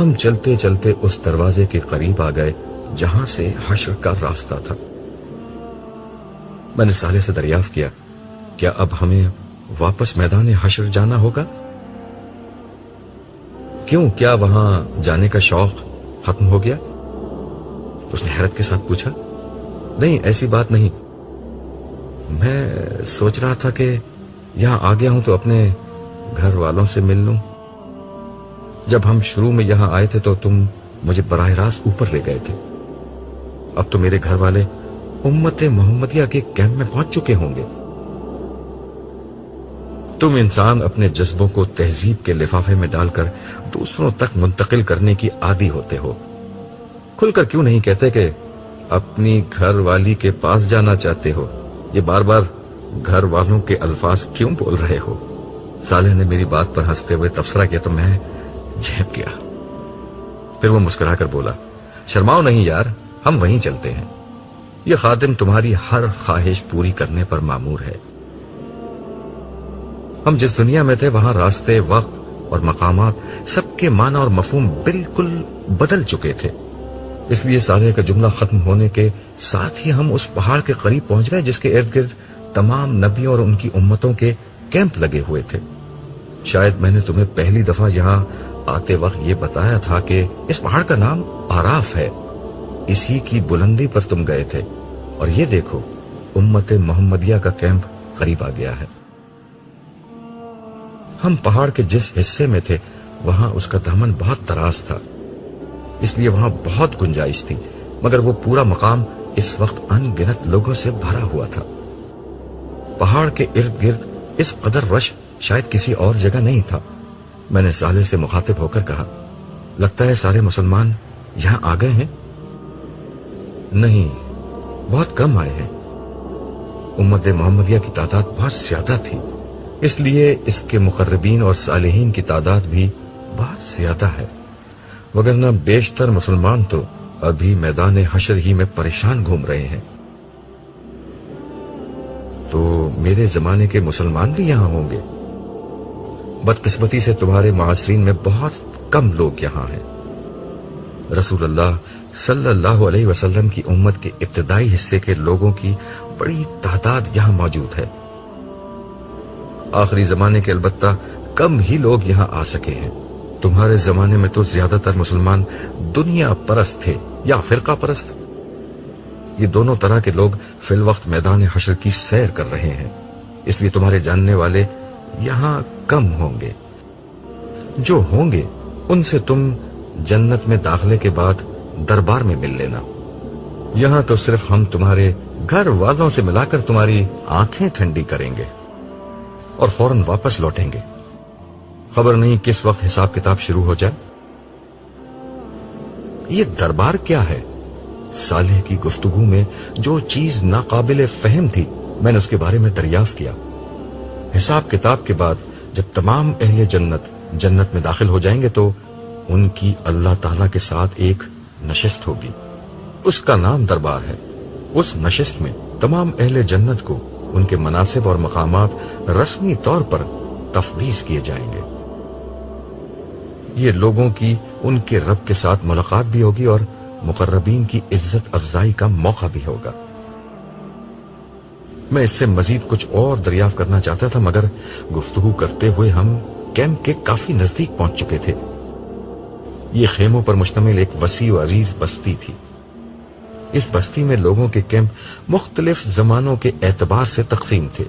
ہم چلتے چلتے اس دروازے کے قریب آ گئے جہاں سے حشر کا راستہ تھا۔ میں نے صالح سے دریافت کیا، کیا اب ہمیں واپس میدان حشر جانا ہوگا؟ کیوں، کیا وہاں جانے کا شوق ختم ہو گیا؟ اس نے حیرت کے ساتھ پوچھا۔ نہیں، ایسی بات نہیں، میں سوچ رہا تھا کہ یہاں آ گیا ہوں تو اپنے گھر والوں سے مل لوں۔ جب ہم شروع میں یہاں آئے تھے تو تم مجھے براہ راست اوپر لے گئے تھے، اب تو میرے گھر والے امت محمدیہ کے کیمپ میں پہنچ چکے ہوں گے۔ تم انسان اپنے جذبوں کو تہذیب کے لفافے میں ڈال کر دوسروں تک منتقل کرنے کی عادی ہوتے ہو۔ کھل کر کیوں نہیں کہتے کہ اپنی گھر والی کے پاس جانا چاہتے ہو؟ یہ بار بار گھر والوں کے الفاظ کیوں بول رہے ہو؟ صالح نے میری بات پر ہنستے ہوئے تبصرہ کیا تو میں جھپ گیا۔ پھر وہ مسکرا کر بولا، شرماؤ نہیں یار، ہم وہیں چلتے ہیں، یہ خادم تمہاری ہر خواہش پوری کرنے پر مامور ہے۔ ہم جس دنیا میں تھے وہاں راستے، وقت اور مقامات سب کے معنی اور مفہوم بالکل بدل چکے تھے۔ اس لیے صالح کا جملہ ختم ہونے کے ساتھ ہی ہم اس پہاڑ کے قریب پہنچ گئے جس کے ارد گرد تمام نبیوں اور ان کی امتوں کے کیمپ لگے ہوئے تھے۔ شاید میں نے تمہیں پہلی دفعہ یہاں آتے وقت یہ بتایا تھا کہ اس پہاڑ کا نام آراف ہے، اسی کی بلندی پر تم گئے تھے، اور یہ دیکھو امت محمدیہ کا کیمپ قریب آ گیا ہے۔ ہم پہاڑ کے جس حصے میں تھے وہاں اس کا دامن بہت دراز تھا، اس لیے وہاں بہت گنجائش تھی، مگر وہ پورا مقام اس وقت ان گنت لوگوں سے بھرا ہوا تھا۔ پہاڑ کے ارد گرد اس قدر رش شاید کسی اور جگہ نہیں تھا۔ میں نے صالح سے مخاطب ہو کر کہا، لگتا ہے سارے مسلمان یہاں آ گئے ہیں؟ نہیں، بہت کم آئے ہیں، امت محمدیہ کی تعداد بہت زیادہ تھی، اس لیے اس کے مقربین اور صالحین کی تعداد بھی بہت زیادہ ہے، وگرنہ بیشتر مسلمان تو ابھی میدان حشر ہی میں پریشان گھوم رہے ہیں۔ تو میرے زمانے کے مسلمان بھی یہاں ہوں گے؟ بدقسمتی سے تمہارے معاصرین میں بہت کم لوگ یہاں ہیں۔ رسول اللہ صلی اللہ علیہ وسلم کی امت کے ابتدائی حصے کے لوگوں کی بڑی تعداد یہاں موجود ہے، آخری زمانے کے البتہ کم ہی لوگ یہاں آ سکے ہیں۔ تمہارے زمانے میں تو زیادہ تر مسلمان دنیا پرست تھے یا فرقہ پرست، یہ دونوں طرح کے لوگ فی الوقت میدان حشر کی سیر کر رہے ہیں، اس لیے تمہارے جاننے والے یہاں کم ہوں گے۔ جو ہوں گے ان سے تم جنت میں داخلے کے بعد دربار میں مل لینا، یہاں تو صرف ہم تمہارے گھر والوں سے ملا کر تمہاری آنکھیں ٹھنڈی کریں گے اور فوراً واپس لوٹیں گے، خبر نہیں کس وقت حساب کتاب شروع ہو جائے۔ یہ دربار کیا ہے؟ صالح کی گفتگو میں جو چیز ناقابل فہم تھی میں نے اس کے بارے میں دریافت کیا۔ حساب کتاب کے بعد جب تمام اہل جنت جنت میں داخل ہو جائیں گے تو ان کی اللہ تعالیٰ کے ساتھ ایک نشست ہوگی، اس کا نام دربار ہے۔ اس نشست میں تمام اہل جنت کو ان کے مناصب اور مقامات رسمی طور پر تفویض کیے جائیں گے۔ یہ لوگوں کی ان کے رب کے ساتھ ملاقات بھی ہوگی اور مقربین کی عزت افزائی کا موقع بھی ہوگا۔ میں اس سے مزید کچھ اور دریافت کرنا چاہتا تھا مگر گفتگو کرتے ہوئے ہم کیمپ کے کافی نزدیک پہنچ چکے تھے۔ یہ خیموں پر مشتمل ایک وسیع و عریض بستی تھی۔ اس بستی میں لوگوں کے کیمپ مختلف زمانوں کے اعتبار سے تقسیم تھے۔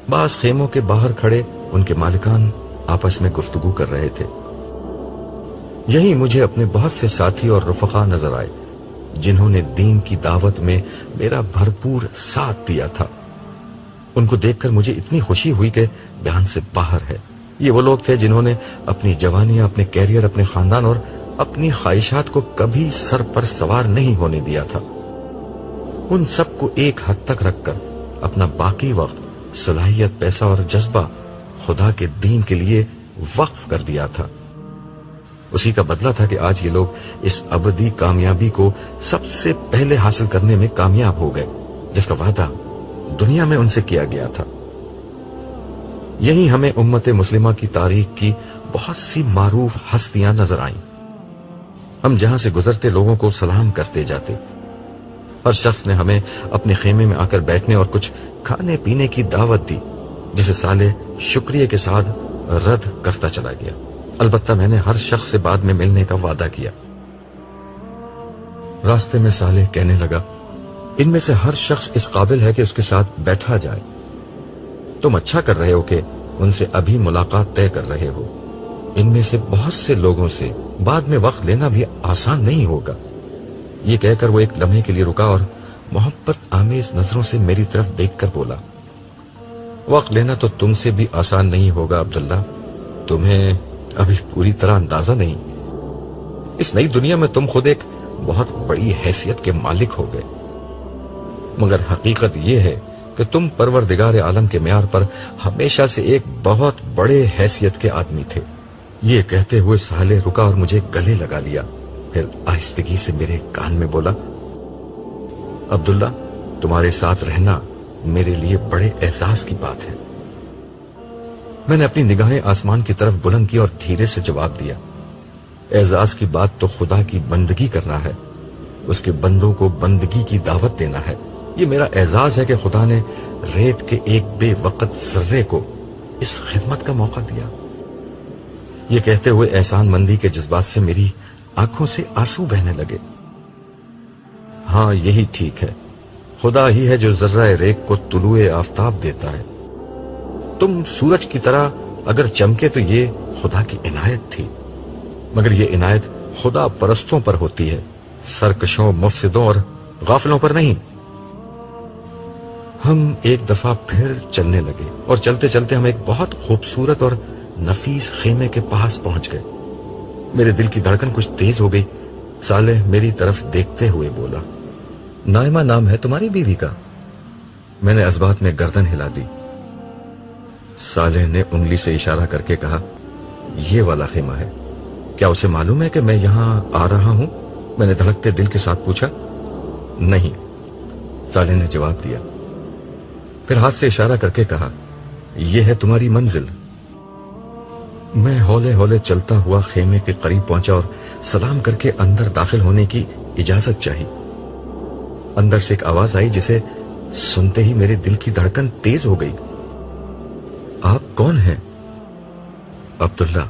بعض خیموں کے باہر کھڑے ان کے مالکان آپس میں گفتگو کر رہے تھے۔ یہی مجھے اپنے بہت سے ساتھی اور رفقا نظر آئے جنہوں نے دین کی دعوت میں میرا بھرپور ساتھ دیا تھا۔ ان کو دیکھ کر مجھے اتنی خوشی ہوئی کہ بیان سے باہر ہے۔ یہ وہ لوگ تھے جنہوں نے اپنی جوانیاں، اپنے کیریئر، اپنے خاندان اور اپنی خواہشات کو کبھی سر پر سوار نہیں ہونے دیا تھا۔ ان سب کو ایک حد تک رکھ کر اپنا باقی وقت، صلاحیت، پیسہ اور جذبہ خدا کے دین کے لیے وقف کر دیا تھا۔ اسی کا بدلہ تھا کہ آج یہ لوگ اس ابدی کامیابی کو سب سے پہلے حاصل کرنے میں کامیاب ہو گئے جس کا وعدہ دنیا میں ان سے کیا گیا تھا۔ یہی ہمیں امت مسلمہ کی تاریخ کی بہت سی معروف ہستیاں نظر آئیں ہم جہاں سے گزرتے لوگوں کو سلام کرتے جاتے. ہر شخص نے ہمیں اپنے خیمے میں آ کر بیٹھنے اور کچھ کھانے پینے کی دعوت دی، جسے صالح شکریہ کے ساتھ رد کرتا چلا گیا. البتہ میں نے ہر شخص سے بعد میں ملنے کا وعدہ کیا. راستے میں صالح کہنے لگا، ان میں سے ہر شخص اس قابل ہے کہ اس کے ساتھ بیٹھا جائے. تم اچھا کر رہے ہو کہ ان سے ابھی ملاقات طے کر رہے ہو. ان میں سے بہت سے لوگوں سے بعد میں وقت لینا بھی آسان نہیں ہوگا. یہ کہہ کر وہ ایک لمحے کے لیے رکا اور محبت آمیز نظروں سے میری طرف دیکھ کر بولا، وقت لینا تو تم سے بھی آسان نہیں ہوگا عبداللہ. تمہیں ابھی پوری طرح اندازہ نہیں. اس نئی دنیا میں تم خود ایک بہت بڑی حیثیت کے مالک ہو گئے، مگر حقیقت یہ ہے کہ تم پروردگار عالم کے معیار پر ہمیشہ سے ایک بہت بڑے حیثیت کے آدمی تھے. یہ کہتے ہوئے صالح رکا اور مجھے گلے لگا لیا. پھر آہستگی سے میرے کان میں بولا، عبداللہ، تمہارے ساتھ رہنا میرے لیے بڑے اعزاز کی بات ہے. میں نے اپنی نگاہیں آسمان کی طرف بلند کی اور دھیرے سے جواب دیا، اعزاز کی بات تو خدا کی بندگی کرنا ہے، اس کے بندوں کو بندگی کی دعوت دینا ہے. یہ میرا اعزاز ہے کہ خدا نے ریت کے ایک بے وقت ذرے کو اس خدمت کا موقع دیا. یہ کہتے ہوئے احسان مندی کے جذبات سے میری آنکھوں سے آنسو بہنے لگے. ہاں، یہی ٹھیک ہے. خدا ہی ہے جو ذرہ ریت کو طلوع آفتاب دیتا ہے. تم سورج کی طرح اگر چمکے تو یہ خدا کی عنایت تھی، مگر یہ عنایت خدا پرستوں پر ہوتی ہے، سرکشوں، مفسدوں اور غافلوں پر نہیں. ہم ایک دفعہ پھر چلنے لگے اور چلتے چلتے ہم ایک بہت خوبصورت اور نفیس خیمے کے پاس پہنچ گئے. میرے دل کی دھڑکن کچھ تیز ہو گئی. صالح میری طرف دیکھتے ہوئے بولا، نائمہ نام ہے تمہاری بیوی کا؟ میں نے اسبات میں گردن ہلا دی. صالح نے انگلی سے اشارہ کر کے کہا، یہ والا خیمہ ہے. کیا اسے معلوم ہے کہ میں یہاں آ رہا ہوں؟ میں نے دھڑکتے دل کے ساتھ پوچھا. نہیں، صالح نے جواب دیا. پھر ہاتھ سے اشارہ کر کے کہا، یہ ہے تمہاری منزل. میں ہولے ہولے چلتا ہوا خیمے کے قریب پہنچا اور سلام کر کے اندر داخل ہونے کی اجازت چاہی. اندر سے ایک آواز آئی جسے سنتے ہی میرے دل کی دھڑکن تیز ہو گئی. آپ کون ہیں؟ عبداللہ.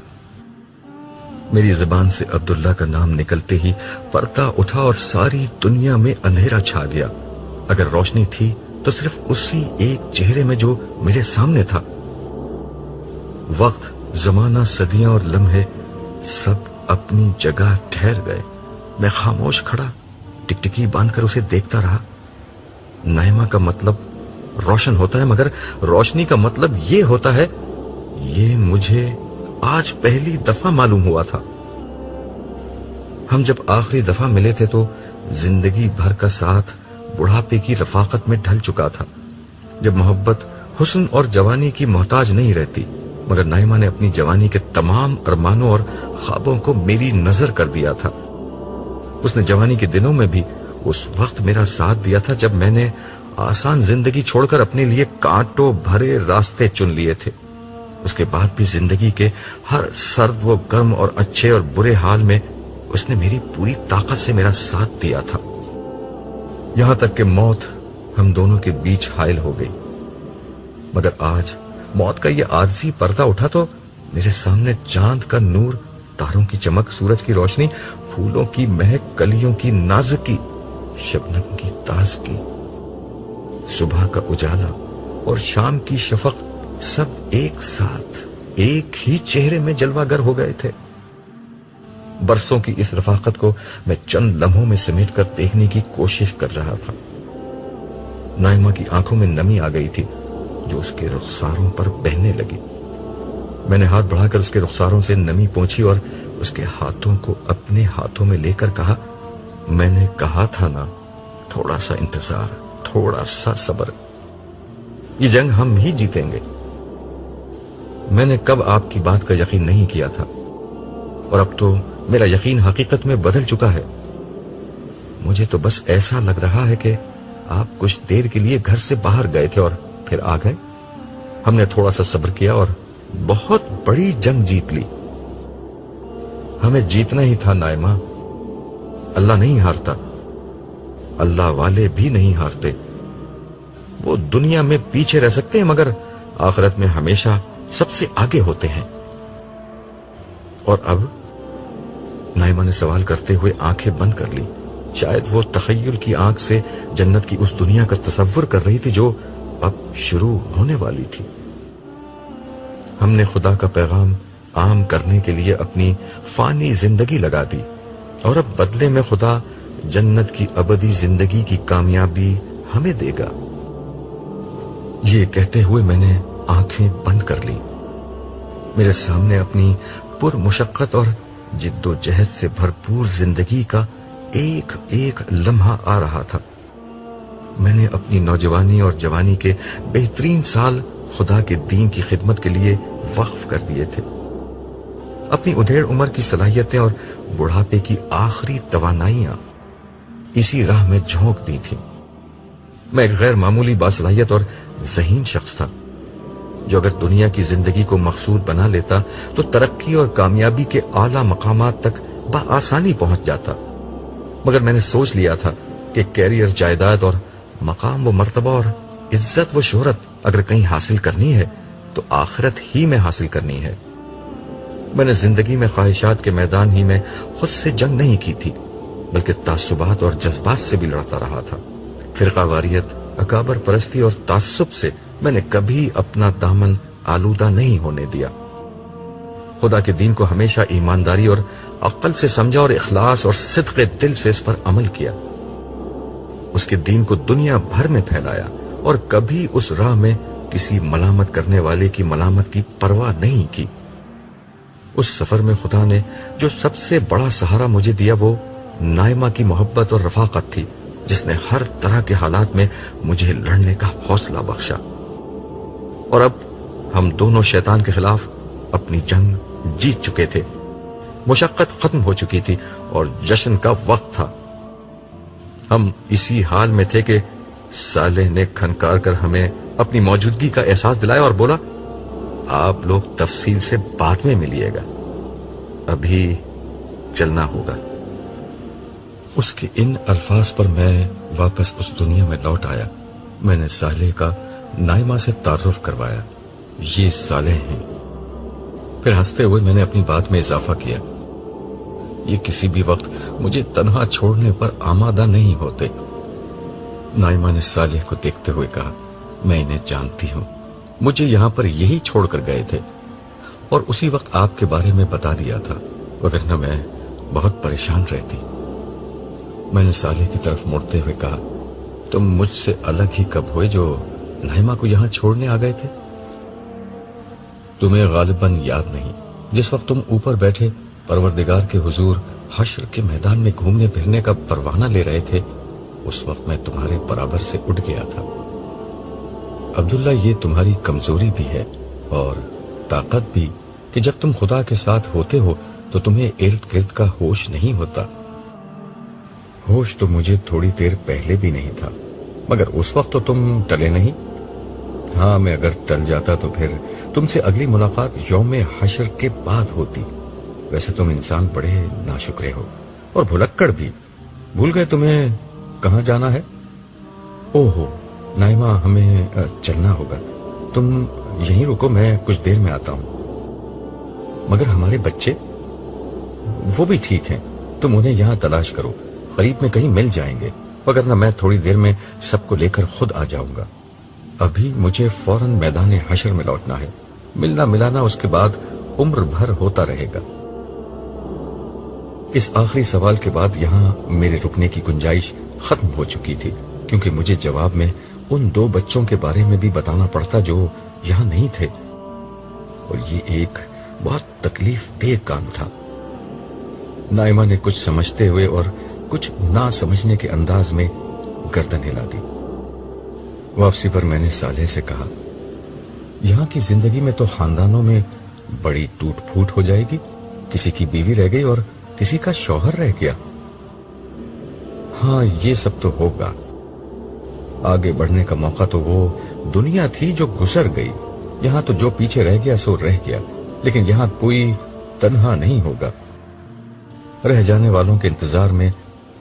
میری زبان سے عبداللہ کا نام نکلتے ہی پردہ اٹھا اور ساری دنیا میں اندھیرا چھا گیا. اگر روشنی تھی تو صرف اسی ایک چہرے میں جو میرے سامنے تھا. وقت، زمانہ، صدیاں اور لمحے سب اپنی جگہ ٹھہر گئے. میں خاموش کھڑا ٹکٹکی باندھ کر اسے دیکھتا رہا. نائمہ کا مطلب روشن ہوتا ہے، مگر روشنی کا مطلب یہ ہوتا ہے، یہ مجھے آج پہلی دفعہ معلوم ہوا تھا. ہم جب آخری دفعہ ملے تھے تو زندگی بھر کا ساتھ بڑھاپے کی رفاقت میں ڈھل چکا تھا، جب محبت حسن اور جوانی کی محتاج نہیں رہتی. مگر نائمہ نے اپنی جوانی کے تمام ارمانوں اور خوابوں کو میری نظر کر دیا تھا. اس نے جوانی کے دنوں میں بھی اس وقت میرا ساتھ دیا تھا جب میں نے آسان زندگی چھوڑ کر اپنے لیے کانٹوں بھرے راستے چن لیے تھے. اس کے بعد بھی زندگی کے ہر سرد و گرم اور اچھے اور برے حال میں اس نے میری پوری طاقت سے میرا ساتھ دیا تھا، یہاں تک کہ موت ہم دونوں کے بیچ حائل ہو گئی. مگر آج موت کا یہ عارضی پردہ اٹھا تو میرے سامنے چاند کا نور، تاروں کی چمک، سورج کی روشنی، پھولوں کی مہک، کلیوں کی نازکی، شبنم کی تازگی، صبح کا اجالا اور شام کی شفق سب ایک ساتھ ایک ہی چہرے میں جلوہ گر ہو گئے تھے. برسوں کی اس رفاقت کو میں چند لمحوں میں سمیٹ کر دیکھنے کی کوشش کر رہا تھا. نائمہ کی آنکھوں میں نمی آ گئی تھی جو اس کے رخساروں پر بہنے لگی. میں نے ہاتھ بڑھا کر اس کے رخساروں سے نمی پونچھی اور اس کے ہاتھوں کو اپنے ہاتھوں میں لے کر کہا، میں نے کہا تھا نا، تھوڑا سا انتظار، تھوڑا سا صبر، یہ جنگ ہم ہی جیتیں گے. میں نے کب آپ کی بات کا یقین نہیں کیا تھا، اور اب تو میرا یقین حقیقت میں بدل چکا ہے. مجھے تو بس ایسا لگ رہا ہے کہ آپ کچھ دیر کے لیے گھر سے باہر گئے تھے اور پھر آ گئے. ہم نے تھوڑا سا صبر کیا اور بہت بڑی جنگ جیت لی. ہمیں جیتنا ہی تھا نائمہ، اللہ نہیں ہارتا، اللہ والے بھی نہیں ہارتے۔ وہ دنیا میں پیچھے رہ سکتے ہیں مگر آخرت میں ہمیشہ سب سے آگے ہوتے ہیں۔ اور اب نائمہ نے سوال کرتے ہوئے آنکھیں بند کر لی۔ شاید وہ تخیل کی آنکھ سے جنت کی اس دنیا کا تصور کر رہی تھی جو اب شروع ہونے والی تھی۔ ہم نے خدا کا پیغام عام کرنے کے لیے اپنی فانی زندگی لگا دی اور اب بدلے میں خدا جنت کی ابدی زندگی کی کامیابی ہمیں دے گا۔ یہ کہتے ہوئے میں نے آنکھیں بند کر لی۔ میرے سامنے اپنی پر مشقت اور جد و جہد سے بھرپور زندگی کا ایک ایک لمحہ آ رہا تھا۔ میں نے اپنی نوجوانی اور جوانی کے بہترین سال خدا کے دین کی خدمت کے لیے وقف کر دیے تھے۔ اپنی ادھیڑ عمر کی صلاحیتیں اور بڑھاپے کی آخری توانائیاں اسی راہ میں جھونک دی تھیں۔ میں ایک غیر معمولی باصلاحیت اور ذہین شخص تھا جو اگر دنیا کی زندگی کو مقصود بنا لیتا تو ترقی اور کامیابی کے اعلیٰ مقامات تک بآسانی پہنچ جاتا، مگر میں نے سوچ لیا تھا کہ کیریئر، جائیداد اور مقام و مرتبہ اور عزت و شہرت اگر کہیں حاصل کرنی ہے تو آخرت ہی میں حاصل کرنی ہے۔ میں نے زندگی میں خواہشات کے میدان ہی میں خود سے جنگ نہیں کی تھی بلکہ تعصبات اور جذبات سے بھی لڑتا رہا تھا۔ فرقہ واریت، اکابر پرستی اور تعصب سے میں نے کبھی اپنا دامن آلودہ نہیں ہونے دیا۔ خدا کے دین کو ہمیشہ ایمانداری اور عقل سے سمجھا اور اخلاص اور صدق دل سے اس پر عمل کیا۔ اس کے دین کو دنیا بھر میں پھیلایا اور کبھی اس راہ میں کسی ملامت کرنے والے کی ملامت کی پرواہ نہیں کی۔ اس سفر میں خدا نے جو سب سے بڑا سہارا مجھے دیا وہ نائمہ کی محبت اور رفاقت تھی، جس نے ہر طرح کے حالات میں مجھے لڑنے کا حوصلہ بخشا۔ اور اب ہم دونوں شیطان کے خلاف اپنی جنگ جیت چکے تھے، مشقت ختم ہو چکی تھی اور جشن کا وقت تھا۔ ہم اسی حال میں تھے کہ صالح نے کھنکار کر ہمیں اپنی موجودگی کا احساس دلایا اور بولا، آپ لوگ تفصیل سے بعد میں ملیے گا، ابھی چلنا ہوگا۔ اس کے ان الفاظ پر میں واپس اس دنیا میں لوٹ آیا۔ میں نے صالح کا نائمہ سے تعارف کروایا، یہ صالح ہیں۔ پھر ہنستے ہوئے میں نے اپنی بات میں اضافہ کیا، یہ کسی بھی وقت مجھے تنہا چھوڑنے پر آمادہ نہیں ہوتے۔ نائمہ نے صالح کو دیکھتے ہوئے کہا، میں انہیں جانتی ہوں، مجھے یہاں پر یہی چھوڑ کر گئے تھے اور اسی وقت آپ کے بارے میں بتا دیا تھا، وگرنہ میں بہت پریشان رہتی۔ میں نے صالح کی طرف مڑتے ہوئے کہا، تم مجھ سے الگ ہی کب ہوئے جو نائمہ کو یہاں چھوڑنے آ گئے تھے؟ تمہیں غالباً یاد نہیں، جس وقت تم اوپر بیٹھے پروردگار کے حضور حشر کے میدان میں گھومنے پھرنے کا پروانہ لے رہے تھے، اس وقت میں تمہارے برابر سے اٹھ گیا تھا۔ عبداللہ، یہ تمہاری کمزوری بھی ہے اور طاقت بھی کہ جب تم خدا کے ساتھ ہوتے ہو تو تمہیں ارد گرد کا ہوش نہیں ہوتا۔ ہوش تو مجھے تھوڑی دیر پہلے بھی نہیں تھا، مگر اس وقت تو تم ٹلے نہیں۔ ہاں، میں اگر ٹل جاتا تو پھر تم سے اگلی ملاقات یوم حشر کے بعد ہوتی۔ ویسے تم انسان بڑے ناشکرے ہو اور بھلکڑ بھی، بھول گئے تمہیں کہاں جانا ہے؟ اوہو نائمہ، ہمیں چلنا ہوگا، تم یہیں رکو، میں کچھ دیر میں آتا ہوں۔ مگر ہمارے بچے؟ وہ بھی ٹھیک ہیں، تم انہیں یہاں تلاش کرو، قریب میں کہیں مل جائیں گے، وگرنہ میں تھوڑی دیر میں سب کو لے کر خود آ جاؤں گا۔ ابھی مجھے فوراً میدان حشر میں لوٹنا ہے، ملنا ملانا اس کے بعد عمر بھر ہوتا رہے گا۔ اس آخری سوال کے بعد یہاں میرے رکنے کی گنجائش ختم ہو چکی تھی، کیونکہ مجھے جواب میں ان دو بچوں کے بارے میں بھی بتانا پڑتا جو یہاں نہیں تھے، اور یہ ایک بہت تکلیف دہ کام تھا۔ نائمہ نے کچھ سمجھتے ہوئے اور کچھ نہ سمجھنے کے انداز میں گردن ہلا دی۔ واپسی پر میں نے صالح سے کہا، یہاں کی زندگی میں تو خاندانوں میں بڑی ٹوٹ پھوٹ ہو جائے گی، کسی کی بیوی رہ گئی اور کسی کا شوہر رہ گیا۔ ہاں، یہ سب تو ہوگا، آگے بڑھنے کا موقع تو وہ دنیا تھی جو گزر گئی، یہاں تو جو پیچھے رہ گیا سو رہ گیا، لیکن یہاں کوئی تنہا نہیں ہوگا۔ رہ جانے والوں کے انتظار میں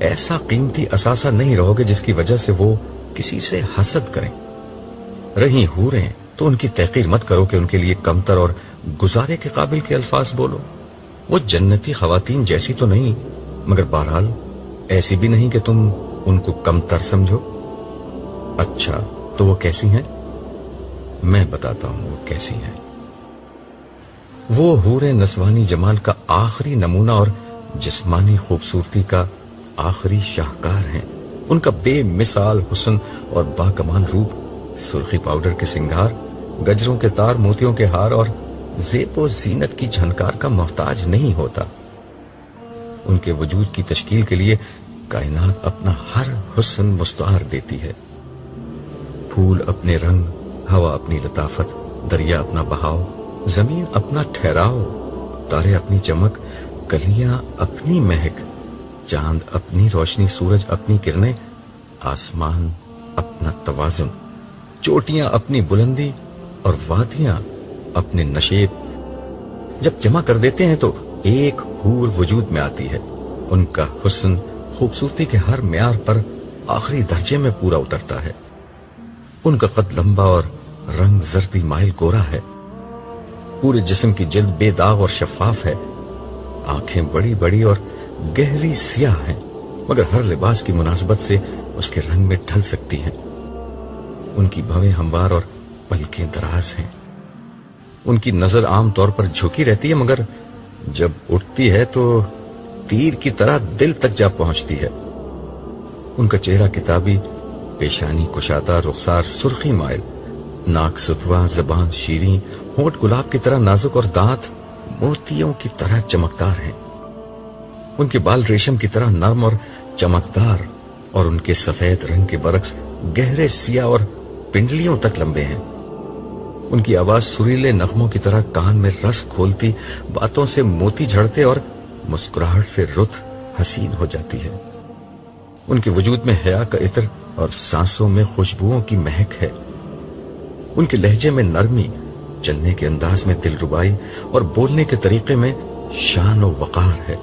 ایسا قیمتی اثاثہ نہیں رہو گے جس کی وجہ سے وہ کسی سے حسد کریں۔ رہی حوریں تو ان کی تحقیر مت کرو کہ ان کے لیے کمتر اور گزارے کے قابل کے الفاظ بولو۔ وہ جنتی خواتین جیسی تو نہیں، مگر بہرحال ایسی بھی نہیں کہ تم ان کو کمتر سمجھو۔ اچھا تو وہ کیسی ہیں؟ میں بتاتا ہوں وہ کیسی ہیں۔ وہ حوریں نسوانی جمال کا آخری نمونہ اور جسمانی خوبصورتی کا آخری شاہکار ہیں۔ ان کا بے مثال حسن اور باکمال روپ سرخی پاؤڈر کے سنگھار، گجروں کے تار، موتیوں کے ہار اور زیب و زینت کی جھنکار کا محتاج نہیں ہوتا۔ ان کے وجود کی تشکیل کے لیے کائنات اپنا ہر حسن مستعار دیتی ہے۔ پھول اپنے رنگ، ہوا اپنی لطافت، دریا اپنا بہاؤ، زمین اپنا ٹھہراؤ، تارے اپنی چمک، کلیاں اپنی مہک، چاند اپنی روشنی، سورج اپنی کرنیں، آسمان اپنا توازن، چوٹیاں اپنی بلندی اور وادیاں اپنے نشیب جب جمع کر دیتے ہیں تو ایک حور وجود میں آتی ہے۔ ان کا حسن خوبصورتی کے ہر معیار پر آخری درجے میں پورا اترتا ہے۔ ان کا قد لمبا اور رنگ زردی مائل گورا ہے۔ پورے جسم کی جلد بے داغ اور شفاف ہے۔ آنکھیں بڑی بڑی اور گہری سیاہ ہیں، مگر ہر لباس کی مناسبت سے اس کے رنگ میں ڈھل سکتی ہیں۔ ان کی بھویں ہموار اور پلکیں دراز ہیں۔ ان کی نظر عام طور پر جھکی رہتی ہے، مگر جب اٹھتی ہے تو تیر کی طرح دل تک جا پہنچتی ہے۔ ان کا چہرہ کتابی، پیشانی کشادہ، رخسار سرخی مائل، ناک ستوا، زبان شیریں، ہونٹ گلاب کی طرح نازک اور دانت موتیوں کی طرح چمکدار ہیں۔ ان کے بال ریشم کی طرح نرم اور چمکدار اور ان کے سفید رنگ کے برعکس گہرے سیاہ اور پنڈلیوں تک لمبے ہیں۔ ان کی آواز سریلے نغموں کی طرح کان میں رس کھولتی، باتوں سے موتی جھڑتے اور مسکراہٹ سے رت حسین ہو جاتی ہے۔ ان کے وجود میں حیا کا عطر اور سانسوں میں خوشبوؤں کی مہک ہے۔ ان کے لہجے میں نرمی، چلنے کے انداز میں دلربائی اور بولنے کے طریقے میں شان و وقار ہے۔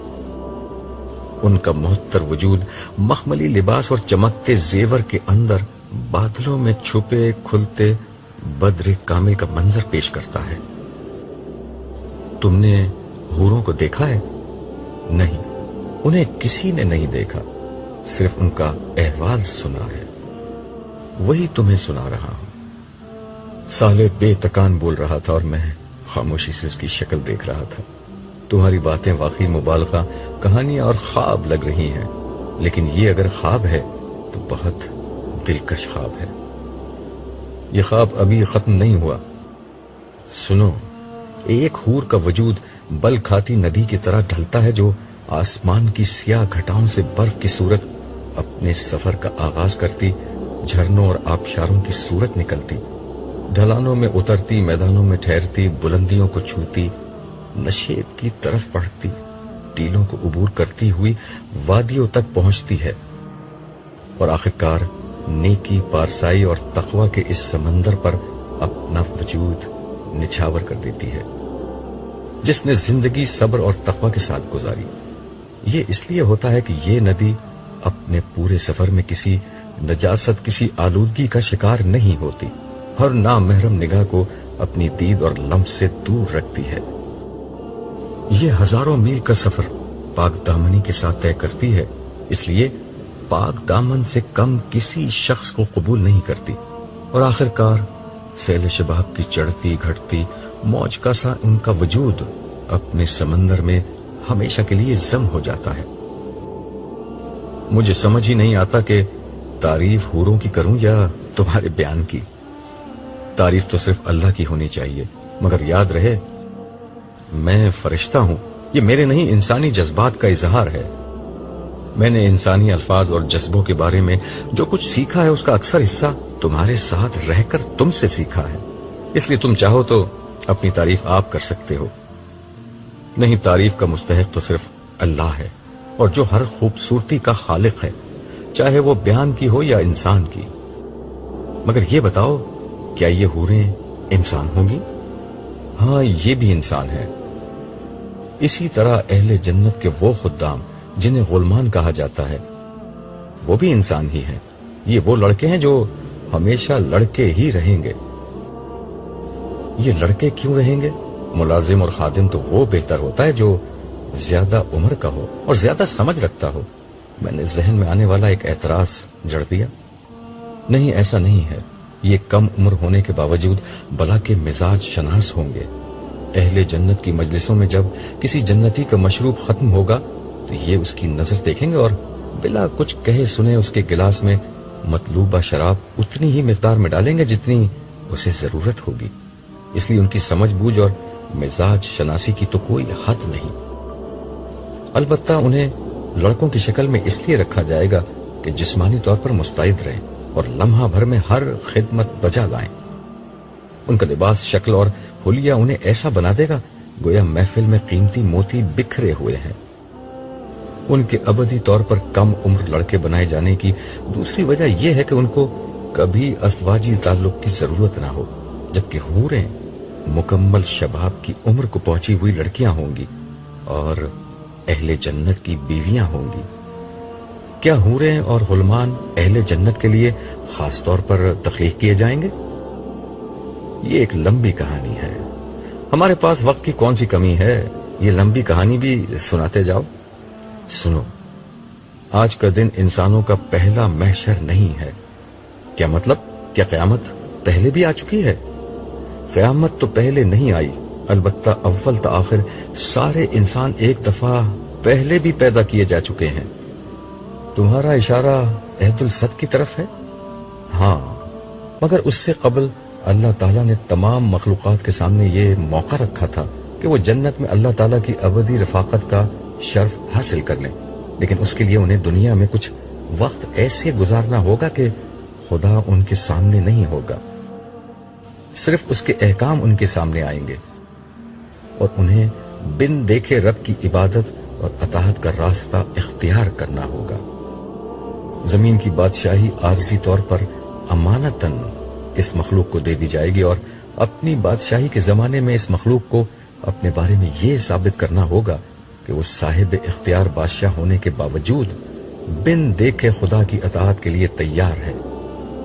ان کا معطر وجود مخملی لباس اور چمکتے زیور کے اندر بادلوں میں چھپے کھلتے بدر کامل کا منظر پیش کرتا ہے۔ تم نے حوروں کو دیکھا ہے؟ نہیں، انہیں کسی نے نہیں دیکھا، صرف ان کا احوال سنا ہے۔ وہی تمہیں سنا رہا ہوں۔ سالے بے تکان بول رہا تھا اور میں خاموشی سے اس کی شکل دیکھ رہا تھا۔ تمہاری باتیں واقعی مبالغہ، کہانیاں اور خواب لگ رہی ہیں، لیکن یہ اگر خواب ہے تو بہت دلکش خواب ہے۔ یہ خواب ابھی ختم نہیں ہوا۔ سنو، ایک حور کا وجود بل کھاتی ندی کی طرح ڈھلتا ہے جو آسمان کی سیاہ گھٹاؤں سے برف کی صورت اپنے سفر کا آغاز کرتی، جھرنوں اور آبشاروں کی صورت نکلتی، ڈھلانوں میں اترتی، میدانوں میں ٹھہرتی، بلندیوں کو چھوتی، نشیب کی طرف بڑھتی، ٹیلوں کو عبور کرتی ہوئی وادیوں تک پہنچتی ہے اور آخرکار نیکی، پارسائی اور تقوی کے اس سمندر پر اپنا وجود نچھاور کر دیتی ہے۔ جس نے زندگی صبر اور تقوی کے ساتھ گزاری، یہ اس لیے ہوتا ہے کہ یہ ندی اپنے پورے سفر میں کسی نجاست، کسی آلودگی کا شکار نہیں ہوتی، ہر نامحرم نگاہ کو اپنی دید اور لمس سے دور رکھتی ہے۔ یہ ہزاروں میل کا سفر پاک دامنی کے ساتھ طے کرتی ہے، اس لیے پاک دامن سے کم کسی شخص کو قبول نہیں کرتی، اور آخرکار سیل شباب کی چڑھتی گھٹتی موج کا سا ان کا وجود اپنے سمندر میں ہمیشہ کے لیے ضم ہو جاتا ہے۔ مجھے سمجھ ہی نہیں آتا کہ تعریف حوروں کی کروں یا تمہارے بیان کی۔ تعریف تو صرف اللہ کی ہونی چاہیے، مگر یاد رہے میں فرشتہ ہوں، یہ میرے نہیں انسانی جذبات کا اظہار ہے۔ میں نے انسانی الفاظ اور جذبوں کے بارے میں جو کچھ سیکھا ہے اس کا اکثر حصہ تمہارے ساتھ رہ کر تم سے سیکھا ہے، اس لیے تم چاہو تو اپنی تعریف آپ کر سکتے ہو۔ نہیں، تعریف کا مستحق تو صرف اللہ ہے، اور جو ہر خوبصورتی کا خالق ہے، چاہے وہ بیان کی ہو یا انسان کی۔ مگر یہ بتاؤ، کیا یہ حوریں انسان ہوں گی؟ ہاں، یہ بھی انسان ہے۔ اسی طرح اہل جنت کے وہ خدام جنہیں غلمان کہا جاتا ہے، وہ بھی انسان ہی ہیں. یہ وہ لڑکے ہیں جو ہمیشہ لڑکے ہی رہیں گے. یہ لڑکے کیوں رہیں گے؟ ملازم اور خادم تو وہ بہتر ہوتا ہے جو زیادہ عمر کا ہو اور زیادہ سمجھ رکھتا ہو. میں نے ذہن میں آنے والا ایک اعتراض جڑ دیا. نہیں، ایسا نہیں ہے. یہ کم عمر ہونے کے باوجود بلا کے مزاج شناس ہوں گے. اہل جنت کی مجلسوں میں جب کسی جنتی کا مشروب ختم ہوگا تو یہ اس کی نظر دیکھیں گے اور بلا کچھ کہے سنے اس کے گلاس میں مطلوبہ شراب اتنی ہی مقدار میں ڈالیں گے جتنی اسے ضرورت ہوگی. اس لیے ان کی سمجھ بوجھ اور مزاج شناسی کی تو کوئی حد نہیں. البتہ انہیں لڑکوں کی شکل میں اس لیے رکھا جائے گا کہ جسمانی طور پر مستعد رہیں اور لمحہ بھر میں ہر خدمت بجا لائیں. ان کا لباس، شکل اور حلیہ انہیں ایسا بنا دے گا گویا محفل میں قیمتی موتی بکھرے ہوئے ہیں. ان کے ابدی طور پر کم عمر لڑکے بنائے جانے کی دوسری وجہ یہ ہے کہ ان کو کبھی ازدواجی تعلق کی ضرورت نہ ہو، جبکہ حوریں مکمل شباب کی عمر کو پہنچی ہوئی لڑکیاں ہوں گی اور اہل جنت کی بیویاں ہوں گی. کیا حوریں اور غلمان اہل جنت کے لیے خاص طور پر تخلیق کیے جائیں گے؟ یہ ایک لمبی کہانی ہے. ہمارے پاس وقت کی کون سی کمی ہے؟ یہ لمبی کہانی بھی سناتے جاؤ. سنو، آج کا دن انسانوں کا پہلا محشر نہیں ہے. کیا مطلب؟ کیا قیامت پہلے بھی آ چکی ہے؟ قیامت تو پہلے نہیں آئی، البتہ اول تا آخر سارے انسان ایک دفعہ پہلے بھی پیدا کیے جا چکے ہیں. تمہارا اشارہ عہد الصد کی طرف ہے؟ ہاں، مگر اس سے قبل اللہ تعالیٰ نے تمام مخلوقات کے سامنے یہ موقع رکھا تھا کہ وہ جنت میں اللہ تعالیٰ کی ابدی رفاقت کا شرف حاصل کر لیں. لیکن اس کے لیے انہیں دنیا میں کچھ وقت ایسے گزارنا ہوگا کہ خدا ان کے سامنے نہیں ہوگا، صرف اس کے احکام ان کے سامنے آئیں گے اور انہیں بن دیکھے رب کی عبادت اور اطاعت کا راستہ اختیار کرنا ہوگا. زمین کی بادشاہی عارضی طور پر امانتاً اس مخلوق کو دے دی جائے گی اور اپنی بادشاہی کے زمانے میں اس مخلوق کو اپنے بارے میں یہ ثابت کرنا ہوگا کہ وہ صاحب اختیار بادشاہ ہونے کے باوجود بن دیکھے خدا کی اطاعت کے لیے تیار ہے.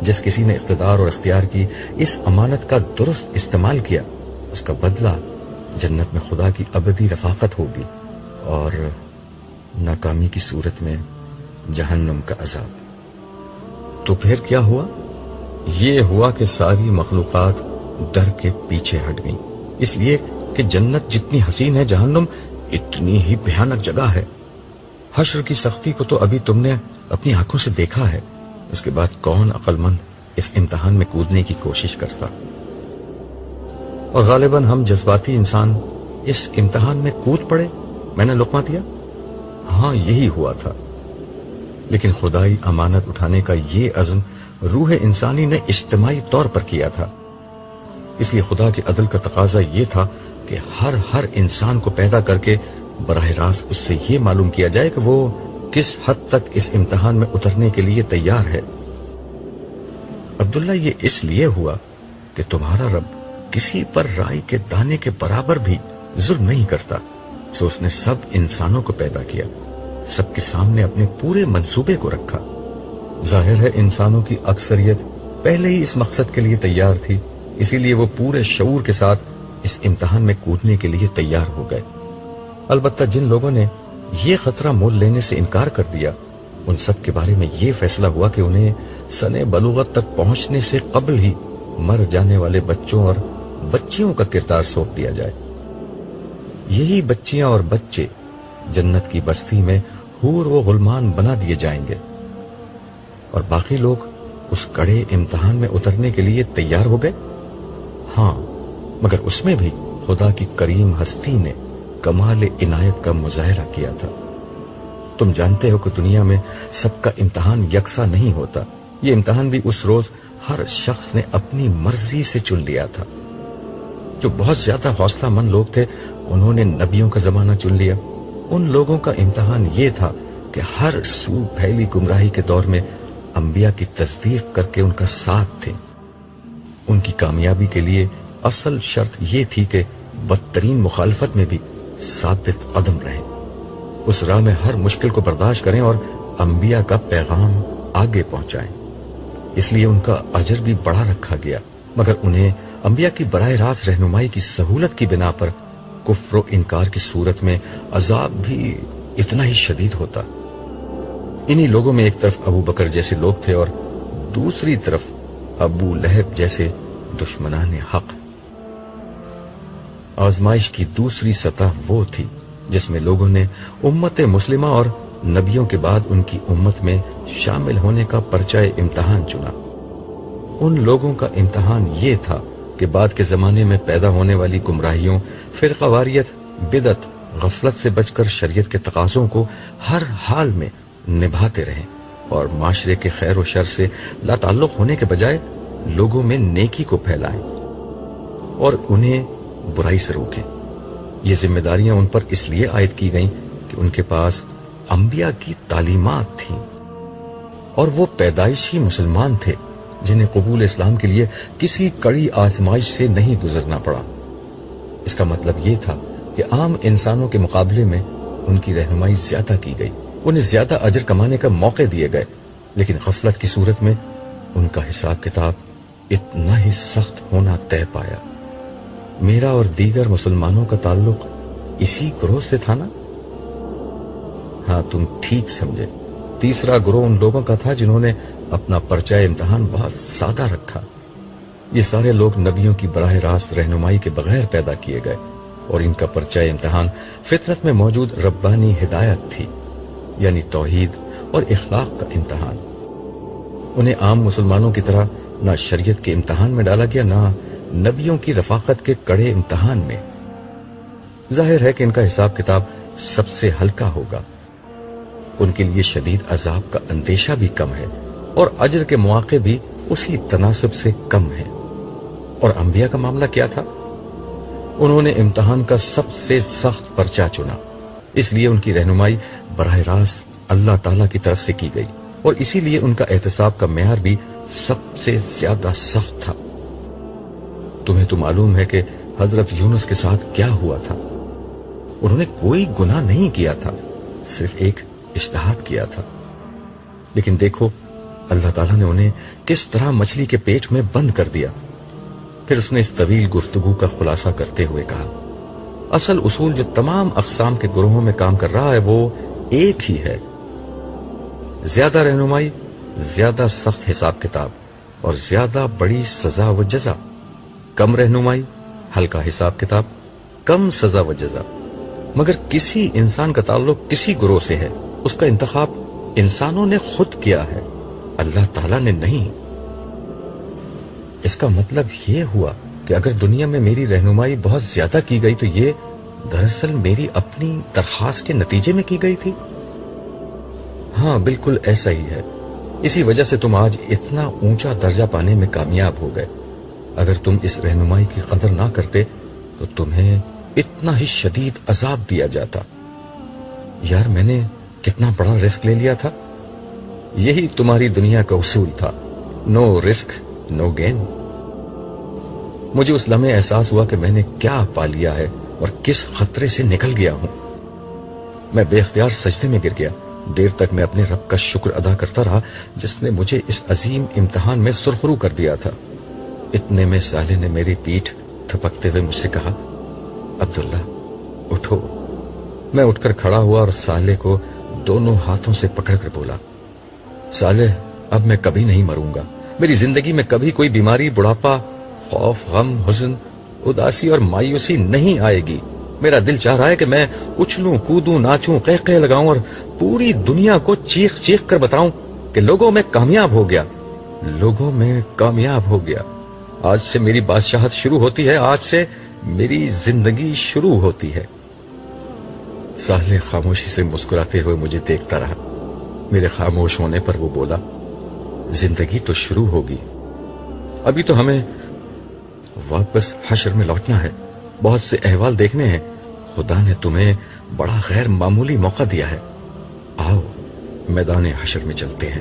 جس کسی نے اقتدار اور اختیار کی اس امانت کا درست استعمال کیا، اس کا بدلہ جنت میں خدا کی ابدی رفاقت ہوگی اور ناکامی کی صورت میں جہنم کا عذاب. تو پھر کیا ہوا؟ یہ ہوا کہ ساری مخلوقات ڈر کے پیچھے ہٹ گئیں، اس لیے کہ جنت جتنی حسین ہے، جہنم اتنی ہی بھیانک جگہ ہے. حشر کی سختی کو تو ابھی تم نے اپنی آنکھوں سے دیکھا ہے. اس کے بعد کون عقل مند اس امتحان میں کودنے کی کوشش کرتا؟ اور غالباً ہم جذباتی انسان اس امتحان میں کود پڑے. میں نے لقمہ دیا، ہاں یہی ہوا تھا. لیکن خدائی امانت اٹھانے کا یہ عزم روح انسانی نے اجتماعی طور پر کیا تھا. اس لیے خدا کے عدل کا تقاضا یہ تھا کہ ہر انسان کو پیدا کر کے براہ راست اس سے یہ معلوم کیا جائے کہ وہ کس حد تک اس امتحان میں اترنے کے لیے تیار ہے. عبداللہ، یہ اس لیے ہوا کہ تمہارا رب کسی پر رائی کے دانے کے برابر بھی ظلم نہیں کرتا. سو اس نے سب انسانوں کو پیدا کیا، سب کے سامنے اپنے پورے منصوبے کو رکھا. ظاہر ہے انسانوں کی اکثریت پہلے ہی اس مقصد کے لیے تیار تھی، اسی لیے وہ پورے شعور کے ساتھ اس امتحان میں کودنے کے لیے تیار ہو گئے. البتہ جن لوگوں نے یہ خطرہ مول لینے سے انکار کر دیا، ان سب کے بارے میں یہ فیصلہ ہوا کہ انہیں سن بلوغت تک پہنچنے سے قبل ہی مر جانے والے بچوں اور بچیوں کا کردار سونپ دیا جائے. یہی بچیاں اور بچے جنت کی بستی میں حور و غلمان بنا دیے جائیں گے اور باقی لوگ اس کڑے امتحان میں اترنے کے لیے تیار ہو گئے. ہاں، مگر اس میں بھی خدا کی کریم ہستی نے کمال عنایت کا مظاہرہ کیا تھا. تم جانتے ہو کہ دنیا میں سب کا امتحان یکساں نہیں ہوتا. یہ امتحان بھی اس روز ہر شخص نے اپنی مرضی سے چن لیا تھا. جو بہت زیادہ حوصلہ مند لوگ تھے انہوں نے نبیوں کا زمانہ چن لیا. ان لوگوں کا امتحان یہ تھا کہ ہر سو پھیلی گمراہی کے دور میں انبیاء کی تصدیق کر کے ان کا ساتھ تھے. ان کی کامیابی کے لیے اصل شرط یہ تھی کہ بدترین مخالفت میں بھی ثابت قدم رہیں، اس راہ میں ہر مشکل کو برداشت کریں اور انبیاء کا پیغام آگے پہنچائیں، اس لیے ان کا اجر بھی بڑا رکھا گیا، مگر انہیں انبیاء کی براہ راست رہنمائی کی سہولت کی بنا پر کفر و انکار کی صورت میں عذاب بھی اتنا ہی شدید ہوتا۔ انہی لوگوں میں ایک طرف ابو بکر جیسے لوگ تھے اور دوسری طرف ابو لہب جیسے دشمنان حق۔ آزمائش کی دوسری سطح وہ تھی جس میں لوگوں نے امت مسلمہ اور نبیوں کے بعد ان کی امت میں شامل ہونے کا پرچہ امتحان چنا۔ ان لوگوں کا امتحان یہ تھا کہ بعد کے زمانے میں پیدا ہونے والی گمراہیوں، فرقہ واریت، بدعت، غفلت سے بچ کر شریعت کے تقاضوں کو ہر حال میں نبھاتے رہیں اور معاشرے کے خیر و شر سے لا تعلق ہونے کے بجائے لوگوں میں نیکی کو پھیلائیں اور انہیں برائی سے روکیں۔ یہ ذمہ داریاں ان پر اس لیے عائد کی گئیں کہ ان کے پاس انبیاء کی تعلیمات تھیں اور وہ پیدائشی مسلمان تھے جنہیں قبول اسلام کے لیے کسی کڑی آزمائش سے نہیں گزرنا پڑا۔ اس کا مطلب یہ تھا کہ عام انسانوں کے مقابلے میں ان کی رہنمائی زیادہ کی گئی، انہیں زیادہ اجر کمانے کا موقع دیے گئے، لیکن غفلت کی صورت میں ان کا حساب کتاب اتنا ہی سخت ہونا طے پایا۔ میرا اور دیگر مسلمانوں کا تعلق اسی گروہ سے تھا نا؟ ہاں، تم ٹھیک سمجھے۔ تیسرا گروہ ان لوگوں کا تھا جنہوں نے اپنا پرچہ امتحان بہت سادہ رکھا۔ یہ سارے لوگ نبیوں کی براہ راست رہنمائی کے بغیر پیدا کیے گئے اور ان کا پرچہ امتحان فطرت میں موجود ربانی ہدایت تھی، یعنی توحید اور اخلاق کا امتحان۔ انہیں عام مسلمانوں کی طرح نہ شریعت کے امتحان میں ڈالا گیا، نہ نبیوں کی رفاقت کے کڑے امتحان میں۔ ظاہر ہے کہ ان کا حساب کتاب سب سے ہلکا ہوگا، ان کے لیے شدید عذاب کا اندیشہ بھی کم ہے اور اجر کے مواقع بھی اسی تناسب سے کم ہے۔ اور انبیاء کا معاملہ کیا تھا؟ انہوں نے امتحان کا سب سے سخت پرچہ چنا، اس لیے ان کی رہنمائی براہ راست اللہ تعالی کی طرف سے کی گئی اور اسی لیے ان کا احتساب کا معیار بھی سب سے زیادہ سخت تھا۔ تمہیں تو معلوم ہے کہ حضرت یونس کے ساتھ کیا ہوا تھا۔ انہوں نے کوئی گناہ نہیں کیا تھا، صرف ایک اجتہاد کیا تھا، لیکن دیکھو اللہ تعالیٰ نے انہیں کس طرح مچھلی کے پیٹ میں بند کر دیا۔ پھر اس نے اس طویل گفتگو کا خلاصہ کرتے ہوئے کہا، اصل اصول جو تمام اقسام کے گروہوں میں کام کر رہا ہے وہ ایک ہی ہے، زیادہ رہنمائی، زیادہ سخت حساب کتاب اور زیادہ بڑی سزا و جزا، کم رہنمائی، ہلکا حساب کتاب، کم سزا و جزا۔ مگر کسی انسان کا تعلق کسی گروہ سے ہے، اس کا انتخاب انسانوں نے خود کیا ہے، اللہ تعالیٰ نے نہیں۔ اس کا مطلب یہ ہوا کہ اگر دنیا میں میری رہنمائی بہت زیادہ کی گئی تو یہ دراصل میری اپنی درخواست کے نتیجے میں کی گئی تھی۔ ہاں، بالکل ایسا ہی ہے، اسی وجہ سے تم آج اتنا اونچا درجہ پانے میں کامیاب ہو گئے۔ اگر تم اس رہنمائی کی قدر نہ کرتے تو تمہیں اتنا ہی شدید عذاب دیا جاتا۔ یار، میں نے کتنا بڑا رسک لے لیا تھا۔ یہی تمہاری دنیا کا اصول تھا، نو رسک نو گین۔ مجھے اس لمحے احساس ہوا کہ میں نے کیا پا لیا ہے اور کس خطرے سے نکل گیا ہوں۔ میں بے اختیار سجدے میں گر گیا۔ دیر تک میں اپنے رب کا شکر ادا کرتا رہا جس نے مجھے اس عظیم امتحان میں سرخرو کر دیا تھا۔ اتنے میں صالح نے میری پیٹھ تھپکتے ہوئے مجھ سے کہا، عبداللہ اٹھو۔ میں اٹھ کر کھڑا ہوا اور صالح کو دونوں ہاتھوں سے پکڑ کر بولا، صالح، اب میں کبھی نہیں مروں گا۔ میری زندگی میں کبھی کوئی بیماری، بڑھاپا، خوف، غم، حزن، اداسی اور مایوسی نہیں آئے گی۔ میرا دل چاہ رہا ہے کہ میں اچھلوں، کودوں، ناچوں، قہقہے لگاؤں اور پوری دنیا کو چیخ چیخ کر بتاؤں کہ لوگوں میں کامیاب ہو گیا، لوگوں میں کامیاب ہو گیا۔ آج سے میری بادشاہت شروع ہوتی ہے، آج سے میری زندگی شروع ہوتی ہے۔ صالح خاموشی سے مسکراتے ہوئے مجھے دیکھتا رہا۔ میرے خاموش ہونے پر وہ بولا، زندگی تو شروع ہوگی، ابھی تو ہمیں واپس حشر میں لوٹنا ہے، بہت سے احوال دیکھنے ہیں۔ خدا نے تمہیں بڑا غیر معمولی موقع دیا ہے، آؤ میدان حشر میں چلتے ہیں۔